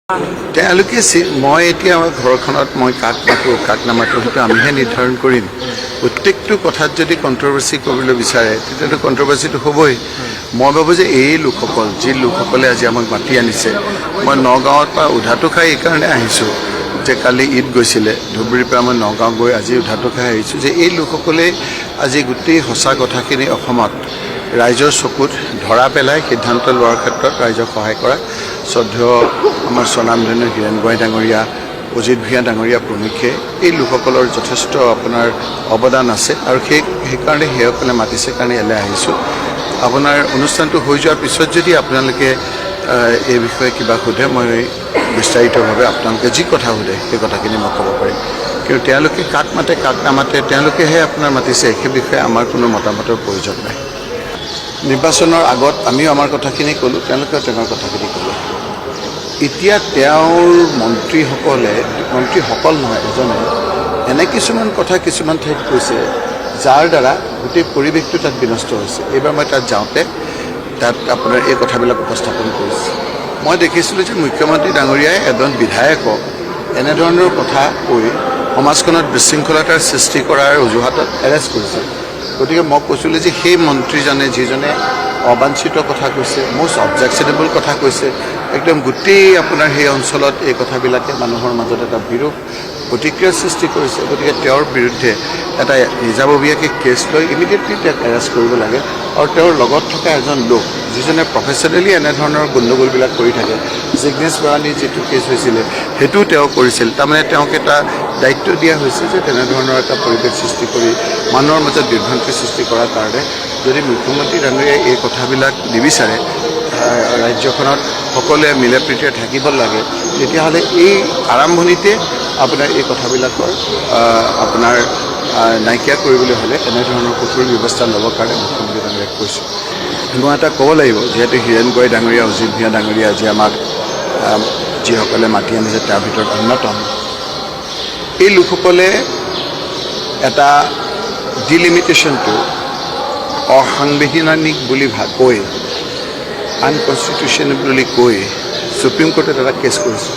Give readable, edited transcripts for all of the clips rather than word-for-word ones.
তেওঁলোকে মই এতিয়া আমাৰ ঘৰখনত মই কাক মাতোঁ কাক নামাতোঁ সেইটো আমিহে নিৰ্ধাৰণ কৰিম। প্ৰত্যেকটো কথাত যদি কণ্ট্ৰভাৰ্চি কৰিবলৈ বিচাৰে তেতিয়াতো কণ্ট্ৰভাৰ্চিটো হ'বই। মই ভাবোঁ যে এই লোকসকল যি লোকসকলে আজি আমাক মাতি আনিছে, মই নগাঁৱৰ পৰা উধাটো খাই এইকাৰণে আহিছোঁ যে কালি ঈদ গৈছিলে ধুবুৰীৰ পৰা মই নগাঁও গৈ আজি উধাটো খাই আহিছোঁ যে এই লোকসকলে আজি গোটেই সঁচা কথাখিনি অসমত ৰাইজৰ চকুত ধৰা পেলাই সিদ্ধান্ত লোৱাৰ ক্ষেত্ৰত ৰাইজক সহায় কৰা শ্ৰদ্ধেয় আমাৰ স্বনামধন্য হীৰেণ গোহাঁই ডাঙৰীয়া, অজিত ভূঞা ডাঙৰীয়া প্ৰমুখ্যে এই লোকসকলৰ যথেষ্ট আপোনাৰ অৱদান আছে আৰু সেইকাৰণে সেইসকলে মাতিছে কাৰণে ইয়ালৈ আহিছোঁ। আপোনাৰ অনুষ্ঠানটো হৈ যোৱাৰ পিছত যদি আপোনালোকে এই বিষয়ে কিবা সোধে মই বিস্তাৰিতভাৱে আপোনালোকে যি কথা সোধে সেই কথাখিনি মই ক'ব পাৰিম। কিন্তু তেওঁলোকে কাক মাতে কাক নামাতে তেওঁলোকেহে আপোনাৰ মাতিছে, সেই বিষয়ে আমাৰ কোনো মতামতৰ প্ৰয়োজন নাই। নিৰ্বাচনৰ আগত আমিও আমাৰ কথাখিনি ক'লোঁ, তেওঁলোকেও তেওঁৰ কথাখিনি ক'লে। এতিয়া তেওঁৰ মন্ত্ৰীসকল নহয় এজনে এনে কিছুমান কথা কিছুমান ঠাইত কৈছে যাৰ দ্বাৰা গোটেই পৰিৱেশটো তাত বিনষ্ট হৈছে। এইবাৰ মই তাত যাওঁতে তাত আপোনাৰ এই কথাবিলাক উপস্থাপন কৰিছে। মই দেখিছিলোঁ যে মুখ্যমন্ত্ৰী ডাঙৰীয়াই এজন বিধায়কক এনেধৰণৰ কথা কৈ সমাজখনত বিশৃংখলতাৰ সৃষ্টি কৰাৰ অজুহাতত এৰেষ্ট কৰিছে। গতিকে মই কৈছিলোঁ যে সেই মন্ত্ৰীজনে যিজনে অবাঞ্ছিত কথা কৈছে, মষ্ট অবজেকশ্যনেবল কথা কৈছে, একদম গোটেই আপোনাৰ সেই অঞ্চলত এই কথাবিলাকে মানুহৰ মাজত এটা বিৰূপ প্ৰতিক্ৰিয়াৰ সৃষ্টি কৰিছে। গতিকে তেওঁৰ বিৰুদ্ধে এটা নিজাববীয়াকৈ কেছ লৈ ইমিডিয়েটলি তেওঁক এৰেষ্ট কৰিব লাগে আৰু তেওঁৰ লগত থকা এজন লোক যিজনে প্ৰফেচনেলি এনেধৰণৰ গণ্ডগোলবিলাক কৰি থাকে। জিগ্নেশ বাৰাণীৰ যিটো কেছ হৈছিলে সেইটোও তেওঁ কৰিছিল। তাৰমানে তেওঁক এটা দায়িত্ব দিয়া হৈছে যে তেনেধৰণৰ এটা পৰিৱেশ সৃষ্টি কৰি মানুহৰ মাজত বিভ্ৰান্তি সৃষ্টি কৰাৰ কাৰণে যদি মুখ্যমন্ত্ৰী ডাঙৰীয়াই এই কথাবিলাক নিবিচাৰে, ৰাজ্যখনত সকলোৱে মিলা প্ৰীতিৰে থাকিব লাগে, তেতিয়াহ'লে এই আৰম্ভণিতে আপোনাৰ এই কথাবিলাকৰ আপোনাৰ নাইকিয়া কৰিবলৈ হ'লে এনেধৰণৰ কঠোৰ ব্যৱস্থা ল'বৰ কাৰণে মুখ্যমন্ত্ৰী ডাঙৰীয়াক কৈছোঁ। মই এটা ক'ব লাগিব, যিহেতু হীৰেণ গোহাঁই ডাঙৰীয়া, অজিত ভূঞা ডাঙৰীয়া আজি আমাক যিসকলে মাতি আনিছে তাৰ ভিতৰত অন্যতম। এই লোকসকলে এটা ডিলিমিটেশ্যনটো অসাংবিধানিক বুলি কৈ আনকনষ্টিটিউশ্যনেল বুলি কৈ সুপ্ৰিম কোৰ্টত এটা কেছ কৰিছে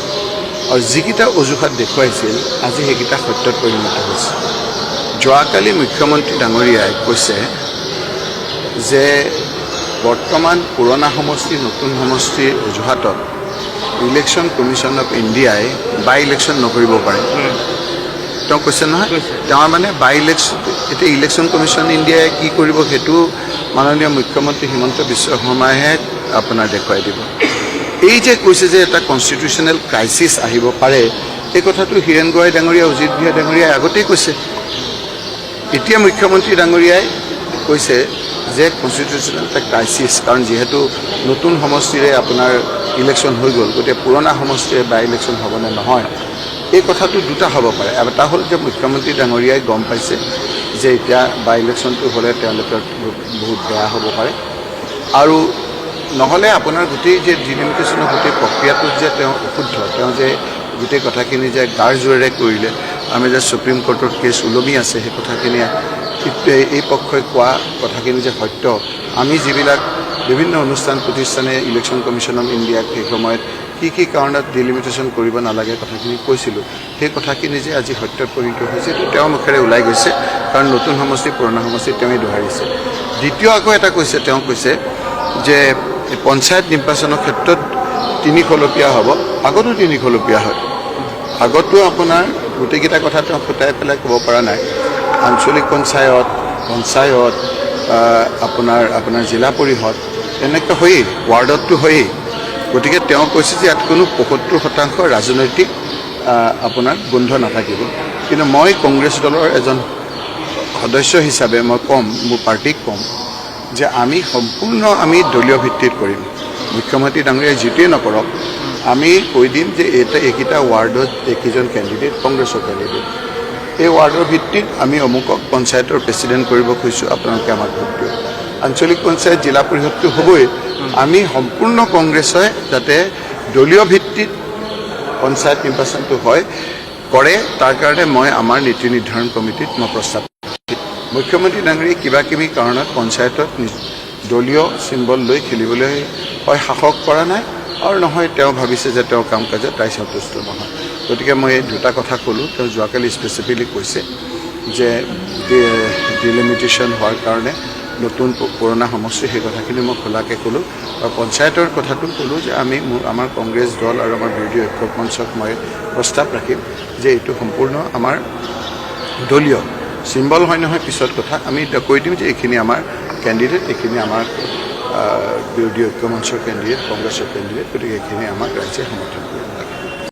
আৰু যিকেইটা অজুহাত দেখুৱাইছিল আজি সেইকেইটা সত্যত পৰিণত হৈছে। যোৱাকালি মুখ্যমন্ত্ৰী ডাঙৰীয়াই কৈছে যে বৰ্তমান পুৰণা সমষ্টি নতুন সমষ্টিৰ অজুহাতত ইলেকশ্যন কমিশ্যন অফ ইণ্ডিয়াই বাই ইলেকশ্যন নকৰিব পাৰে। তেওঁ কৈছে নহয়, তেওঁৰ মানে বাই ইলেকশ্যন এতিয়া ইলেকশ্যন কমিশ্যন ইণ্ডিয়াই কি কৰিব সেইটো মাননীয় মুখ্যমন্ত্ৰী হিমন্ত বিশ্ব শৰ্মাইহে আপোনাৰ দেখুৱাই দিব। এই যে কৈছে যে এটা কনষ্টিটিউশ্যনেল ক্ৰাইচিছ আহিব পাৰে, এই কথাটো হীৰেণ গোহাঁই ডাঙৰীয়া, অজিত ভূঞা ডাঙৰীয়াই আগতেই কৈছে। এতিয়া মুখ্যমন্ত্ৰী ডাঙৰীয়াই কৈছে যে কনষ্টিটিউশ্যনেল এটা ক্ৰাইচিছ, কাৰণ যিহেতু নতুন সমষ্টিৰে আপোনাৰ ইলেকশ্যন হৈ গ'ল, গতিকে পুৰণা সমষ্টিৰে বাই ইলেকশ্যন হ'বনে নহয় এই কথাটো দুটা হ'ব পাৰে। এটা হ'ল যে মুখ্যমন্ত্ৰী ডাঙৰীয়াই গম পাইছে যে এতিয়া বাই ইলেকশ্যনটো হ'লে তেওঁলোকৰ বহুত বেয়া হ'ব পাৰে, আৰু নহ'লে আপোনাৰ গোটেই যে ডিলিমিটেশ্যনৰ গোটেই প্ৰক্ৰিয়াটোত যে তেওঁ অশুদ্ধ, তেওঁ যে গোটেই কথাখিনি যে গাৰ জোৰেৰে কৰিলে, আমি যে সুপ্ৰিম কোৰ্টৰ কেছ ওলমি আছে সেই কথাখিনি এই পক্ষই কোৱা কথাখিনি যে সত্য, আমি যিবিলাক বিভিন্ন অনুষ্ঠান প্ৰতিষ্ঠানে ইলেকশ্যন কমিশ্যন অফ ইণ্ডিয়াক সেই সময়ত কি কাৰণত ডিলিমিটেশ্যন কৰিব নালাগে কথাখিনি কৈছিলোঁ, সেই কথাখিনি যে আজি সত্যত পৰিণত হৈছে এইটো তেওঁৰ মুখেৰে ওলাই গৈছে, কাৰণ নতুন সমষ্টি পুৰণা সমষ্টি তেওঁই দোহাৰিছে। দ্বিতীয় আকৌ এটা কৈছে, তেওঁ কৈছে যে পঞ্চায়ত নিৰ্বাচনৰ ক্ষেত্ৰত 300 হ'ব, আগতো 300 হয়, আগতো আপোনাৰ গোটেইকেইটা কথা তেওঁ ফুটাই পেলাই ক'ব পৰা নাই। আঞ্চলিক পঞ্চায়ত আপোনাৰ জিলা পৰিষদ এনেকৈ হয়েই, ৱাৰ্ডততো হয়েই। গতিকে তেওঁ কৈছে যে ইয়াত কোনো 75% ৰাজনৈতিক আপোনাৰ গোন্ধ নাথাকিব। কিন্তু মই কংগ্ৰেছ দলৰ এজন সদস্য হিচাপে মই ক'ম, মোৰ পাৰ্টীক ক'ম যে আমি সম্পূৰ্ণ দলীয় ভিত্তিত কৰিম। মুখ্যমন্ত্ৰী ডাঙৰীয়াই যিটোৱে নকৰক আমি কৈ দিম যে এইকেইটা ৱাৰ্ডত এইকেইজন কেণ্ডিডেট কংগ্ৰেছৰ কেণ্ডিডেট, এই ৱাৰ্ডৰ ভিত্তিত আমি অমুকক পঞ্চায়তৰ প্ৰেচিডেণ্ট কৰিব খুজিছোঁ, আপোনালোকে আমাক ভোট দিয়ক। আঞ্চলিক পঞ্চায়ত জিলা পৰিষদটো হ'বই, আমি সম্পূৰ্ণ কংগ্ৰেছে যাতে দলীয় ভিত্তিত পঞ্চায়ত নিৰ্বাচনটো কৰে, তাৰ কাৰণে মই আমাৰ নীতি নিৰ্ধাৰণ কমিটিত মই প্ৰস্তাৱ মুখ্যমন্ত্ৰী ডাঙৰীয়াই কিবাকিবি কাৰণত পঞ্চায়তত দলীয় চিম্বল লৈ খেলিবলৈ হয় শাসক কৰা নাই, আৰু নহয় তেওঁ ভাবিছে যে তেওঁ কাম কাজত তাই সন্তুষ্ট নহয় গতিকে মই এই দুটা কথা ক'লোঁ তেওঁ যোৱাকালি স্পেচিফিকলি কৈছে যে ডিলিমিটেশ্যন হোৱাৰ কাৰণে নতুন পুৰণা সমষ্টি সেই কথাখিনি মই খোলাকৈ ক'লোঁ আৰু পঞ্চায়তৰ কথাটো ক'লোঁ যে আমাৰ কংগ্ৰেছ দল আৰু আমাৰ বিৰোধী ঐক্য মঞ্চক মই প্ৰস্তাৱ ৰাখিম যে এইটো সম্পূৰ্ণ আমাৰ দলীয় চিম্বল হয় নহয় পিছত কথা আমি এতিয়া কৈ দিম যে এইখিনি আমাৰ কেণ্ডিডেট এইখিনি আমাৰ বিৰোধী ঐক্য মঞ্চৰ কেণ্ডিডেট কংগ্ৰেছৰ কেণ্ডিডেট গতিকে এইখিনি আমাক ৰাইজে সমৰ্থন কৰিব